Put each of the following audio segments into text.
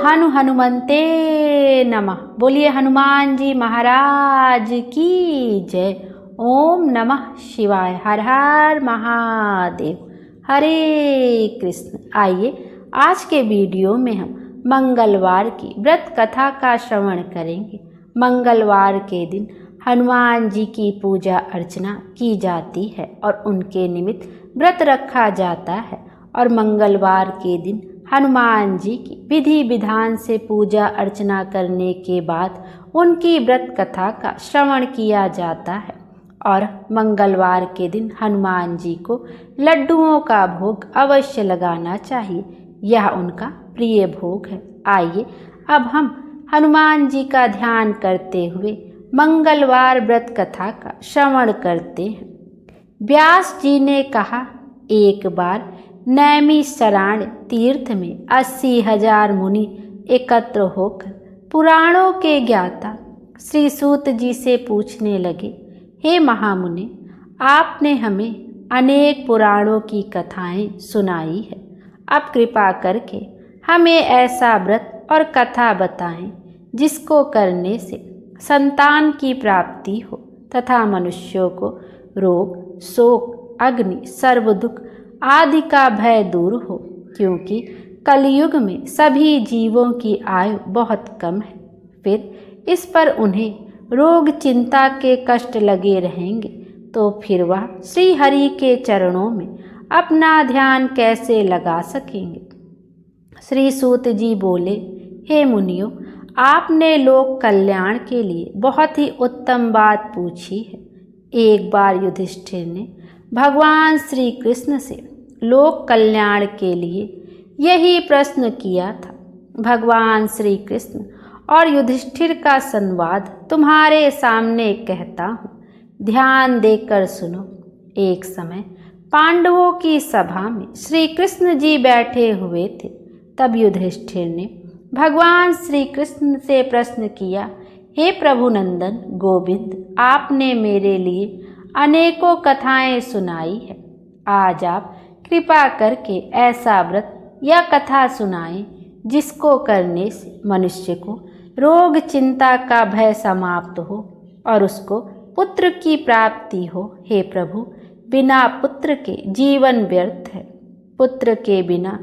हनु हनुमते नमः। बोलिए हनुमान जी महाराज की जय। ओम नमः शिवाय। हर हर महादेव। हरे कृष्ण। आइए आज के वीडियो में हम मंगलवार की व्रत कथा का श्रवण करेंगे। मंगलवार के दिन हनुमान जी की पूजा अर्चना की जाती है और उनके निमित्त व्रत रखा जाता है। और मंगलवार के दिन हनुमान जी की विधि विधान से पूजा अर्चना करने के बाद उनकी व्रत कथा का श्रवण किया जाता है। और मंगलवार के दिन हनुमान जी को लड्डुओं का भोग अवश्य लगाना चाहिए, यह उनका प्रिय भोग है। आइए अब हम हनुमान जी का ध्यान करते हुए मंगलवार व्रत कथा का श्रवण करते हैं। व्यास जी ने कहा, एक बार नैमिषारण्य तीर्थ में 80,000 मुनि एकत्र होकर पुराणों के ज्ञाता श्री सूत जी से पूछने लगे, हे महामुनि, आपने हमें अनेक पुराणों की कथाएं सुनाई है। अब कृपा करके हमें ऐसा व्रत और कथा बताएं जिसको करने से संतान की प्राप्ति हो तथा मनुष्यों को रोग, शोक, अग्नि, सर्व दुख आदि का भय दूर हो, क्योंकि कलयुग में सभी जीवों की आयु बहुत कम है। फिर इस पर उन्हें रोग चिंता के कष्ट लगे रहेंगे, तो फिर वह श्री हरि के चरणों में अपना ध्यान कैसे लगा सकेंगे। श्री सूत जी बोले, हे मुनियों, आपने लोक कल्याण के लिए बहुत ही उत्तम बात पूछी है। एक बार युधिष्ठिर ने भगवान श्री कृष्ण से लोक कल्याण के लिए यही प्रश्न किया था। भगवान श्री कृष्ण और युधिष्ठिर का संवाद तुम्हारे सामने कहता हूँ, ध्यान देकर सुनो। एक समय पांडवों की सभा में श्री कृष्ण जी बैठे हुए थे। तब युधिष्ठिर ने भगवान श्री कृष्ण से प्रश्न किया, हे प्रभु नंदन गोविंद, आपने मेरे लिए अनेकों कथाएं सुनाई है। आज आप कृपा करके ऐसा व्रत या कथा सुनाएं जिसको करने से मनुष्य को रोग चिंता का भय समाप्त हो और उसको पुत्र की प्राप्ति हो। हे प्रभु, बिना पुत्र के जीवन व्यर्थ है। पुत्र के बिना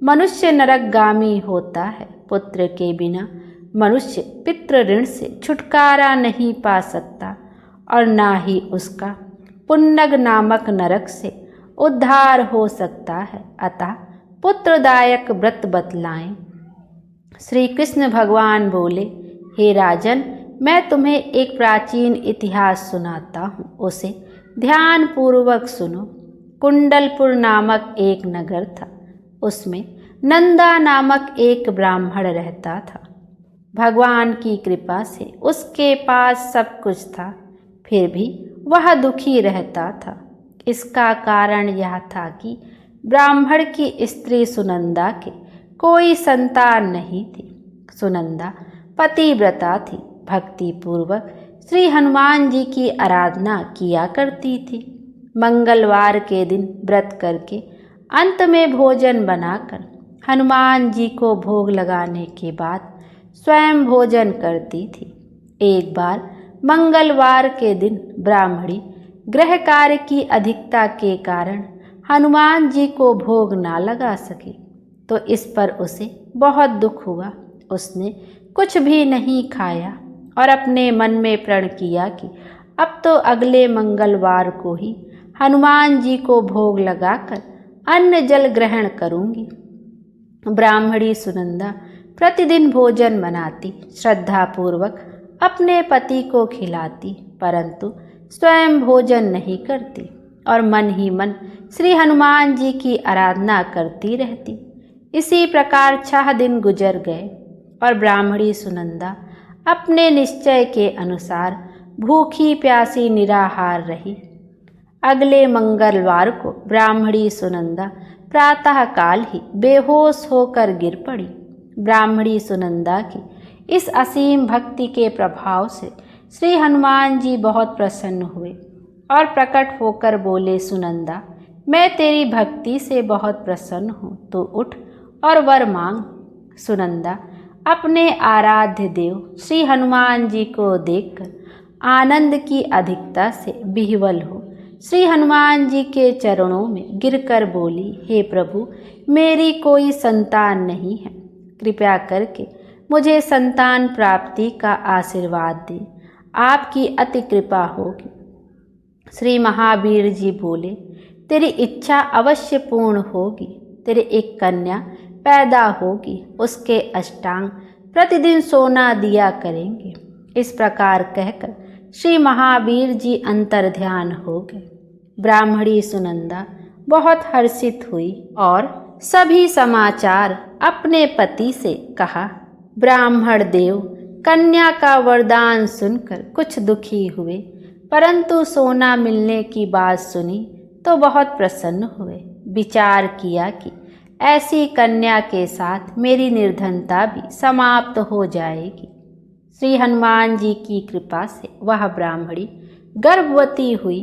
मनुष्य नरकगामी होता है। पुत्र के बिना मनुष्य पितृ ऋण से छुटकारा नहीं पा सकता और ना ही उसका पुन्नग नामक नरक से उद्धार हो सकता है। अतः पुत्रदायक व्रत बतलाएं। श्री कृष्ण भगवान बोले, हे राजन, मैं तुम्हें एक प्राचीन इतिहास सुनाता हूँ, उसे ध्यान पूर्वक सुनो। कुंडलपुर नामक एक नगर था। उसमें नंदा नामक एक ब्राह्मण रहता था। भगवान की कृपा से उसके पास सब कुछ था, फिर भी वह दुखी रहता था। इसका कारण यह था कि ब्राह्मण की स्त्री सुनंदा के कोई संतान नहीं थी। सुनंदा पतिव्रता थी, भक्ति पूर्वक श्री हनुमान जी की आराधना किया करती थी। मंगलवार के दिन व्रत करके अंत में भोजन बनाकर हनुमान जी को भोग लगाने के बाद स्वयं भोजन करती थी। एक बार मंगलवार के दिन ब्राह्मणी गृह कार्य की अधिकता के कारण हनुमान जी को भोग ना लगा सकी, तो इस पर उसे बहुत दुख हुआ। उसने कुछ भी नहीं खाया और अपने मन में प्रण किया कि अब तो अगले मंगलवार को ही हनुमान जी को भोग लगाकर अन्न जल ग्रहण करूंगी। ब्राह्मणी सुनंदा प्रतिदिन भोजन बनाती, श्रद्धापूर्वक अपने पति को खिलाती, परंतु स्वयं भोजन नहीं करती और मन ही मन श्री हनुमान जी की आराधना करती रहती। इसी प्रकार 6 दिन गुजर गए और ब्राह्मणी सुनंदा अपने निश्चय के अनुसार भूखी प्यासी निराहार रही। अगले मंगलवार को ब्राह्मणी सुनंदा प्रातःकाल ही बेहोश होकर गिर पड़ी। ब्राह्मणी सुनंदा की इस असीम भक्ति के प्रभाव से श्री हनुमान जी बहुत प्रसन्न हुए और प्रकट होकर बोले, सुनंदा, मैं तेरी भक्ति से बहुत प्रसन्न हूँ, तो उठ और वर मांग। सुनंदा अपने आराध्य देव श्री हनुमान जी को देखकर आनंद की अधिकता से विह्वल हो श्री हनुमान जी के चरणों में गिरकर बोली, हे प्रभु, मेरी कोई संतान नहीं है, कृपया करके मुझे संतान प्राप्ति का आशीर्वाद दें, आपकी अति कृपा होगी। श्री महावीर जी बोले, तेरी इच्छा अवश्य पूर्ण होगी, तेरे एक कन्या पैदा होगी, उसके अष्टांग प्रतिदिन सोना दिया करेंगे। इस प्रकार कहकर श्री महावीर जी अंतर ध्यान हो गए। ब्राह्मणी सुनंदा बहुत हर्षित हुई और सभी समाचार अपने पति से कहा। ब्राह्मण देव कन्या का वरदान सुनकर कुछ दुखी हुए, परंतु सोना मिलने की बात सुनी तो बहुत प्रसन्न हुए। विचार किया कि ऐसी कन्या के साथ मेरी निर्धनता भी समाप्त हो जाएगी। श्री हनुमान जी की कृपा से वह ब्राह्मणी गर्भवती हुई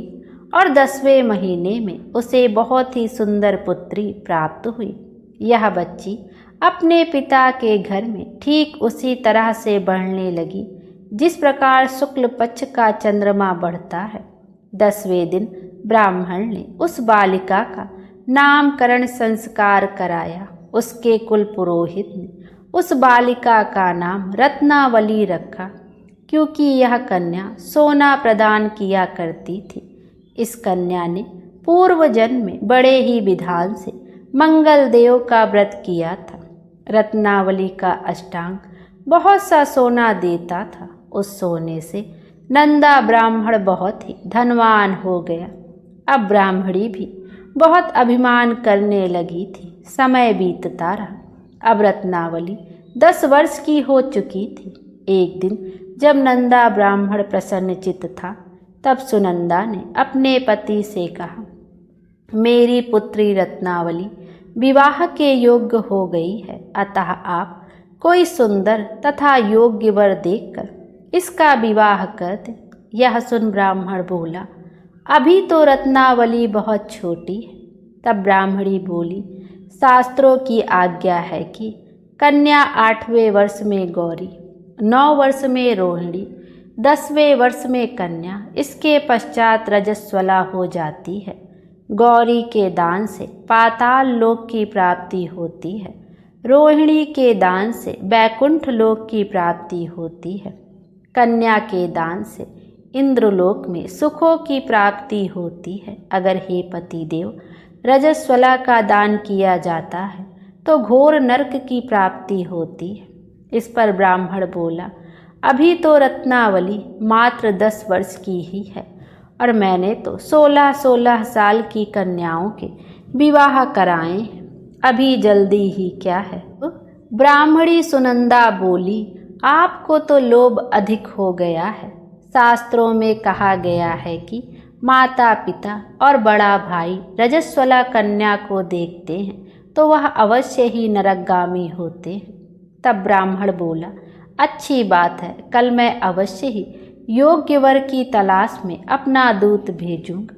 और 10वें महीने में उसे बहुत ही सुंदर पुत्री प्राप्त हुई। यह बच्ची अपने पिता के घर में ठीक उसी तरह से बढ़ने लगी जिस प्रकार शुक्ल पक्ष का चंद्रमा बढ़ता है। 10वें दिन ब्राह्मण ने उस बालिका का नामकरण संस्कार कराया। उसके कुल पुरोहित ने उस बालिका का नाम रत्नावली रखा, क्योंकि यह कन्या सोना प्रदान किया करती थी। इस कन्या ने पूर्व जन्म में बड़े ही विधान से मंगल देव का व्रत किया था। रत्नावली का अष्टांग बहुत सा सोना देता था। उस सोने से नंदा ब्राह्मण बहुत ही धनवान हो गया। अब ब्राह्मणी भी बहुत अभिमान करने लगी थी। समय बीतता रहा। अब रत्नावली 10 वर्ष की हो चुकी थी। एक दिन जब नंदा ब्राह्मण प्रसन्नचित्त था, तब सुनंदा ने अपने पति से कहा, मेरी पुत्री रत्नावली विवाह के योग्य हो गई है, अतः आप कोई सुंदर तथा योग्य वर देखकर इसका विवाह कर दें। यह सुन ब्राह्मण बोला, अभी तो रत्नावली बहुत छोटी है। तब ब्राह्मणी बोली, शास्त्रों की आज्ञा है कि कन्या 8वें वर्ष में गौरी, 9 वर्ष में रोहिणी, 10वें वर्ष में कन्या, इसके पश्चात रजस्वला हो जाती है। गौरी के दान से पाताल लोक की प्राप्ति होती है, रोहिणी के दान से बैकुंठ लोक की प्राप्ति होती है, कन्या के दान से इंद्रलोक में सुखों की प्राप्ति होती है। अगर हे पति देव रजस्वला का दान किया जाता है तो घोर नरक की प्राप्ति होती है। इस पर ब्राह्मण बोला, अभी तो रत्नावली मात्र 10 वर्ष की ही है और मैंने तो 16-16 साल की कन्याओं के विवाह कराए हैं, अभी जल्दी ही क्या है। ब्राह्मणी सुनंदा बोली, आपको तो लोभ अधिक हो गया है। शास्त्रों में कहा गया है कि माता पिता और बड़ा भाई रजस्वला कन्या को देखते हैं तो वह अवश्य ही नरकगामी होते हैं। तब ब्राह्मण बोला, अच्छी बात है, कल मैं अवश्य ही योग्य वर की तलाश में अपना दूत भेजूंगा।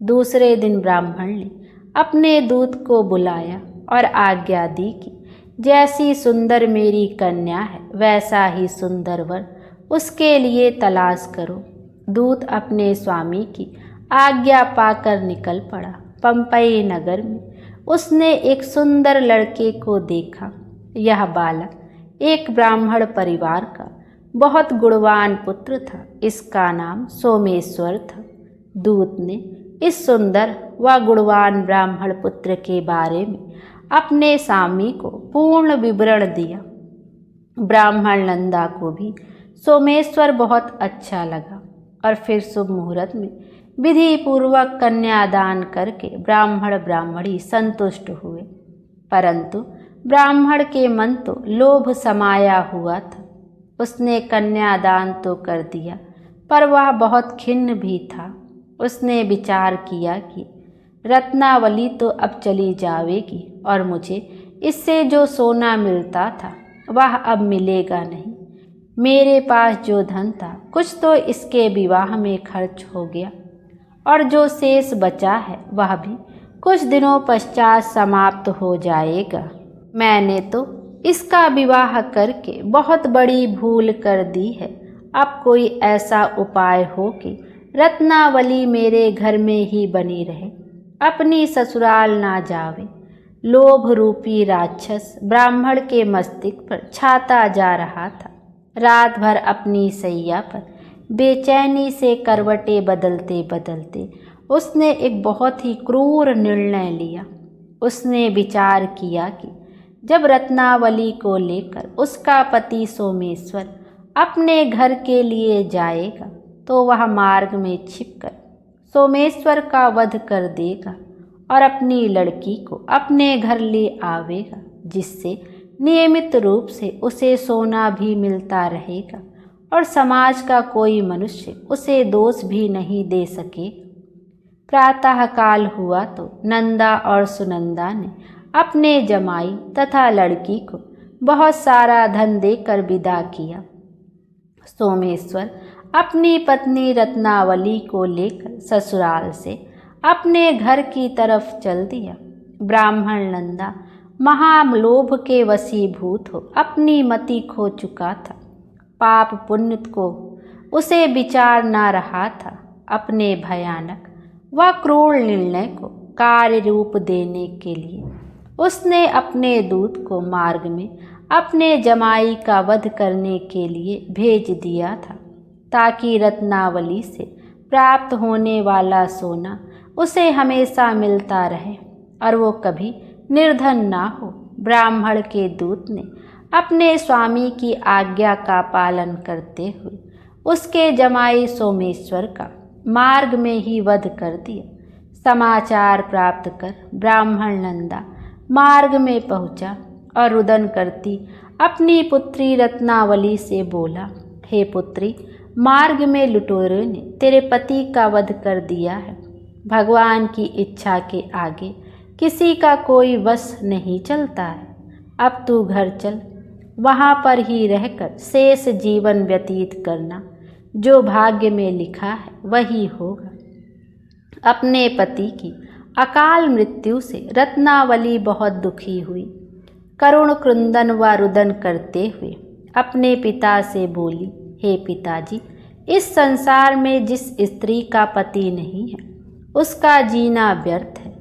दूसरे दिन ब्राह्मण ने अपने दूत को बुलाया और आज्ञा दी कि जैसी सुंदर मेरी कन्या है वैसा ही सुंदर वर उसके लिए तलाश करो। दूत अपने स्वामी की आज्ञा पाकर निकल पड़ा। पंपई नगर में उसने एक सुंदर लड़के को देखा। यह बालक एक ब्राह्मण परिवार का बहुत गुणवान पुत्र था। इसका नाम सोमेश्वर था। दूत ने इस सुंदर व गुणवान ब्राह्मण पुत्र के बारे में अपने स्वामी को पूर्ण विवरण दिया। ब्राह्मण नंदा को भी सोमेश्वर बहुत अच्छा लगा और फिर शुभ मुहूर्त में विधि पूर्वक कन्यादान करके ब्राह्मण ब्राह्मणी संतुष्ट हुए। परंतु ब्राह्मण के मन तो लोभ समाया हुआ था। उसने कन्यादान तो कर दिया, पर वह बहुत खिन्न भी था। उसने विचार किया कि रत्नावली तो अब चली जाएगी और मुझे इससे जो सोना मिलता था वह अब मिलेगा नहीं। मेरे पास जो धन था कुछ तो इसके विवाह में खर्च हो गया और जो शेष बचा है वह भी कुछ दिनों पश्चात समाप्त हो जाएगा। मैंने तो इसका विवाह करके बहुत बड़ी भूल कर दी है। अब कोई ऐसा उपाय हो कि रत्नावली मेरे घर में ही बनी रहे, अपनी ससुराल ना जावे। लोभ रूपी राक्षस ब्राह्मण के मस्तिष्क पर छाता जा रहा था। रात भर अपनी सैया पर बेचैनी से करवटें बदलते बदलते उसने एक बहुत ही क्रूर निर्णय लिया। उसने विचार किया कि जब रत्नावली को लेकर उसका पति सोमेश्वर अपने घर के लिए जाएगा तो वह मार्ग में छिपकर सोमेश्वर का वध कर देगा और अपनी लड़की को अपने घर ले आवेगा, जिससे नियमित रूप से उसे सोना भी मिलता रहेगा और समाज का कोई मनुष्य उसे दोष भी नहीं दे सके। प्रातःकाल हुआ तो नंदा और सुनंदा ने अपने जमाई तथा लड़की को बहुत सारा धन देकर विदा किया। सोमेश्वर अपनी पत्नी रत्नावली को लेकर ससुराल से अपने घर की तरफ चल दिया। ब्राह्मण नंदा महालोभ के वशीभूत हो अपनी मति खो चुका था। पाप पुण्य को उसे विचार ना रहा था। अपने भयानक व क्रूर निर्णय को कार्य रूप देने के लिए उसने अपने दूत को मार्ग में अपने जमाई का वध करने के लिए भेज दिया था, ताकि रत्नावली से प्राप्त होने वाला सोना उसे हमेशा मिलता रहे और वो कभी निर्धन ना हो। ब्राह्मण के दूत ने अपने स्वामी की आज्ञा का पालन करते हुए उसके जमाई सोमेश्वर का मार्ग में ही वध कर दिया। समाचार प्राप्त कर ब्राह्मण नंदा मार्ग में पहुंचा और रुदन करती अपनी पुत्री रत्नावली से बोला, हे पुत्री, मार्ग में लुटेरों ने तेरे पति का वध कर दिया है। भगवान की इच्छा के आगे किसी का कोई वश नहीं चलता है। अब तू घर चल, वहाँ पर ही रहकर शेष जीवन व्यतीत करना। जो भाग्य में लिखा है वही होगा। अपने पति की अकाल मृत्यु से रत्नावली बहुत दुखी हुई। करुण क्रंदन व रुदन करते हुए अपने पिता से बोली, हे पिताजी, इस संसार में जिस स्त्री का पति नहीं है उसका जीना व्यर्थ है।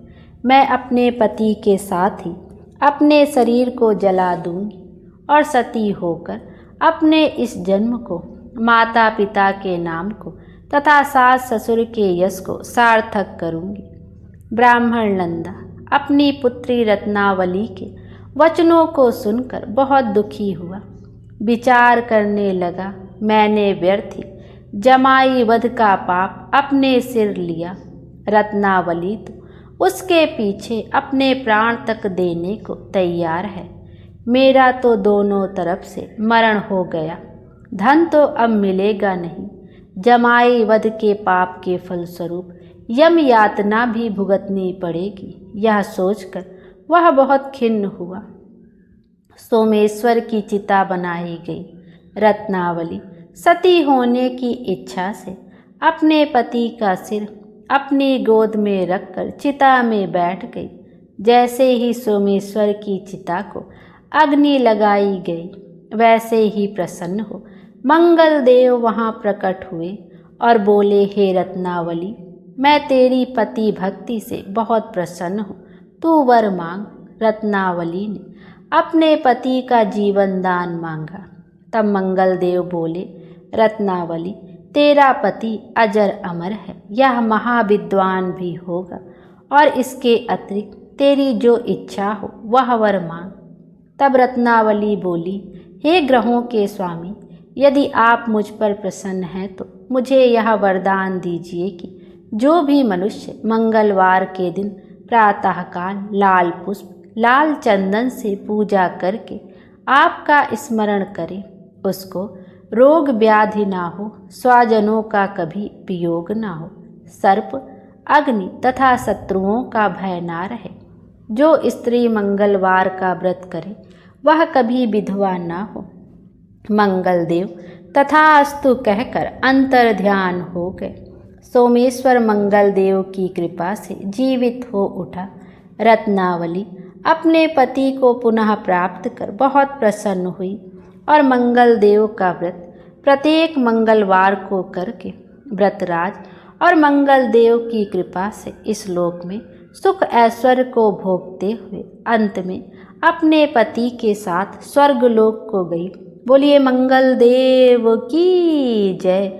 मैं अपने पति के साथ ही अपने शरीर को जला दूंगी और सती होकर अपने इस जन्म को, माता पिता के नाम को तथा सास ससुर के यश को सार्थक करूंगी। ब्राह्मण नंदा अपनी पुत्री रत्नावली के वचनों को सुनकर बहुत दुखी हुआ। विचार करने लगा, मैंने व्यर्थ ही जमाई वध का पाप अपने सिर लिया। रत्नावली तो उसके पीछे अपने प्राण तक देने को तैयार है। मेरा तो दोनों तरफ से मरण हो गया। धन तो अब मिलेगा नहीं। जमाई वध के पाप के फलस्वरूप यम यातना भी भुगतनी पड़ेगी। यह सोचकर वह बहुत खिन्न हुआ। सोमेश्वर की चिता बनाई गई। रत्नावली सती होने की इच्छा से अपने पति का सिर अपनी गोद में रखकर चिता में बैठ गई। जैसे ही सोमेश्वर की चिता को अग्नि लगाई गई, वैसे ही प्रसन्न हो मंगल देव वहाँ प्रकट हुए और बोले, हे रत्नावली, मैं तेरी पति भक्ति से बहुत प्रसन्न हूँ, तू वर मांग। रत्नावली ने अपने पति का जीवन दान मांगा। तब मंगल देव बोले, रत्नावली, तेरा पति अजर अमर है, यह महाविद्वान भी होगा और इसके अतिरिक्त तेरी जो इच्छा हो वह वर मांग। तब रत्नावली बोली, हे ग्रहों के स्वामी, यदि आप मुझ पर प्रसन्न हैं तो मुझे यह वरदान दीजिए कि जो भी मनुष्य मंगलवार के दिन प्रातःकाल लाल पुष्प लाल चंदन से पूजा करके आपका स्मरण करे, उसको रोग व्याधि ना हो, स्वजनों का कभी वियोग ना हो, सर्प अग्नि तथा शत्रुओं का भय ना रहे। जो स्त्री मंगलवार का व्रत करे वह कभी विधवा ना हो। मंगल देव तथास्तु कहकर अंतर ध्यान हो गए। सोमेश्वर मंगल देव की कृपा से जीवित हो उठा। रत्नावली अपने पति को पुनः प्राप्त कर बहुत प्रसन्न हुई और मंगल देव का व्रत प्रत्येक मंगलवार को करके व्रतराज और मंगल देव की कृपा से इस लोक में सुख ऐश्वर्य को भोगते हुए अंत में अपने पति के साथ स्वर्ग लोक को गई। बोलिए मंगल देव की जय।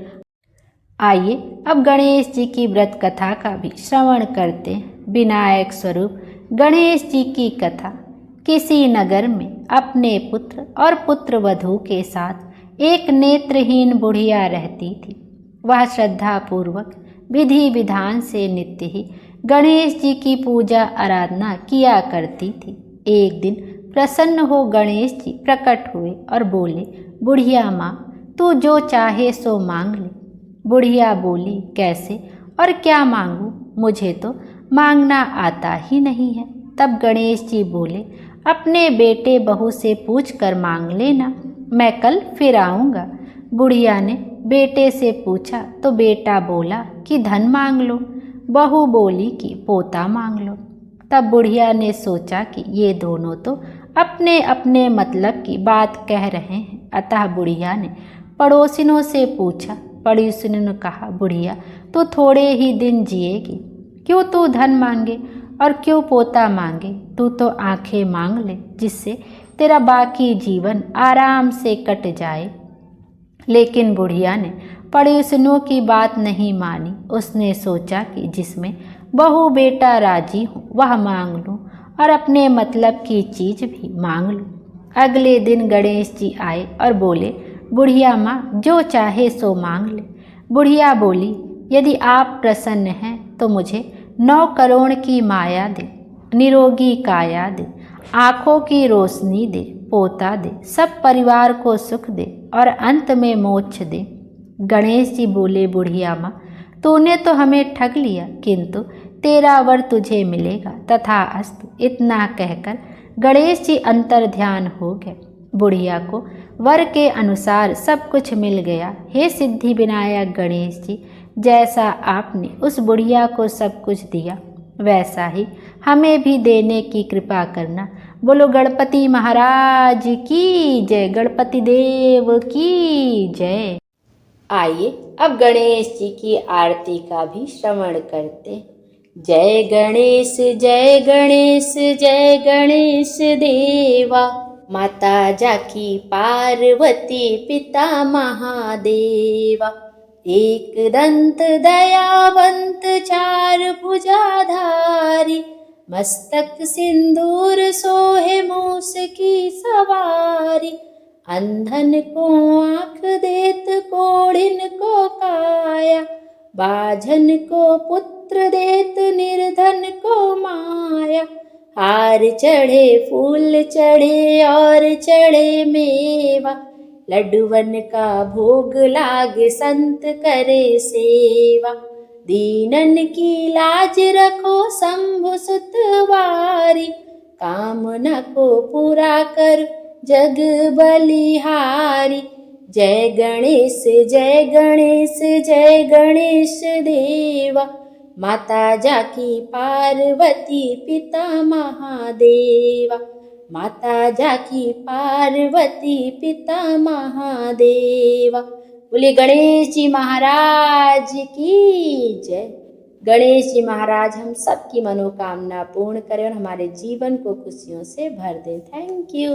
आइए अब गणेश जी की व्रत कथा का भी श्रवण करते हैं। विनायक स्वरूप गणेश जी की कथा। किसी नगर में अपने पुत्र और पुत्र वधू के साथ एक नेत्रहीन बुढ़िया रहती थी। वह श्रद्धापूर्वक विधि विधान से नित्य ही गणेश जी की पूजा आराधना किया करती थी। एक दिन प्रसन्न हो गणेश जी प्रकट हुए और बोले, बुढ़िया माँ, तू जो चाहे सो मांग ले। बुढ़िया बोली, कैसे और क्या मांगूं? मुझे तो मांगना आता ही नहीं है। तब गणेश जी बोले, अपने बेटे बहू से पूछ कर मांग लेना, मैं कल फिर आऊँगा। बुढ़िया ने बेटे से पूछा तो बेटा बोला कि धन मांग लो। बहू बोली कि पोता मांग लो। तब बुढ़िया ने सोचा कि ये दोनों तो अपने अपने मतलब की बात कह रहे हैं। अतः बुढ़िया ने पड़ोसिनों से पूछा। पड़ोसिनों ने कहा, बुढ़िया तू थोड़े ही दिन जिएगी, क्यों तू धन मांगे और क्यों पोता मांगे? तू तो आंखें मांग ले, जिससे तेरा बाकी जीवन आराम से कट जाए। लेकिन बुढ़िया ने पड़ोसिनों की बात नहीं मानी। उसने सोचा कि जिसमें बहू बेटा राजी हो वह मांग लूँ और अपने मतलब की चीज भी मांग लूँ। अगले दिन गणेश जी आए और बोले, बुढ़िया माँ, जो चाहे सो मांग ले। बुढ़िया बोली, यदि आप प्रसन्न हैं तो मुझे 9 करोड़ की माया दे, निरोगी काया दे, आँखों की रोशनी दे, पोता दे, सब परिवार को सुख दे और अंत में मोक्ष दे। गणेश जी बोले, बुढ़िया माँ, तूने तो हमें ठग लिया, किंतु तेरा वर तुझे मिलेगा, तथास्तु। इतना कहकर गणेश जी अंतर ध्यान हो गए। बुढ़िया को वर के अनुसार सब कुछ मिल गया। हे सिद्धि विनायक गणेश जी, जैसा आपने उस बुढ़िया को सब कुछ दिया, वैसा ही हमें भी देने की कृपा करना। बोलो गणपति महाराज की जय, गणपति देव की जय। आइए अब गणेश जी की आरती का भी श्रवण करते। जय गणेश जय गणेश जय गणेश देवा, माता जाकी पार्वती पिता महादेवा। एक दंत दयावंत चार भुजाधारी, मस्तक सिंदूर सोहे मूस की सवारी। अंधन को आँख देत कोढ़िन को काया, बाझन को पुत्र देत निर्धन को माया। हार चढ़े फूल चढ़े और चढ़े मेवा, लड्डुवन का भोग लाग संत करे सेवा। दीनन की लाज रखो शंभु सुतवारी, कामना को पूरा कर जग बलिहारी। जय गणेश जय गणेश जय गणेश देवा, माता जाकी पार्वती पिता महादेवा। माता जाकी पार्वती पिता महादेवा। बोले गणेश जी महाराज की जय। गणेश जी महाराज हम सबकी मनोकामना पूर्ण करें और हमारे जीवन को खुशियों से भर दें। Thank you.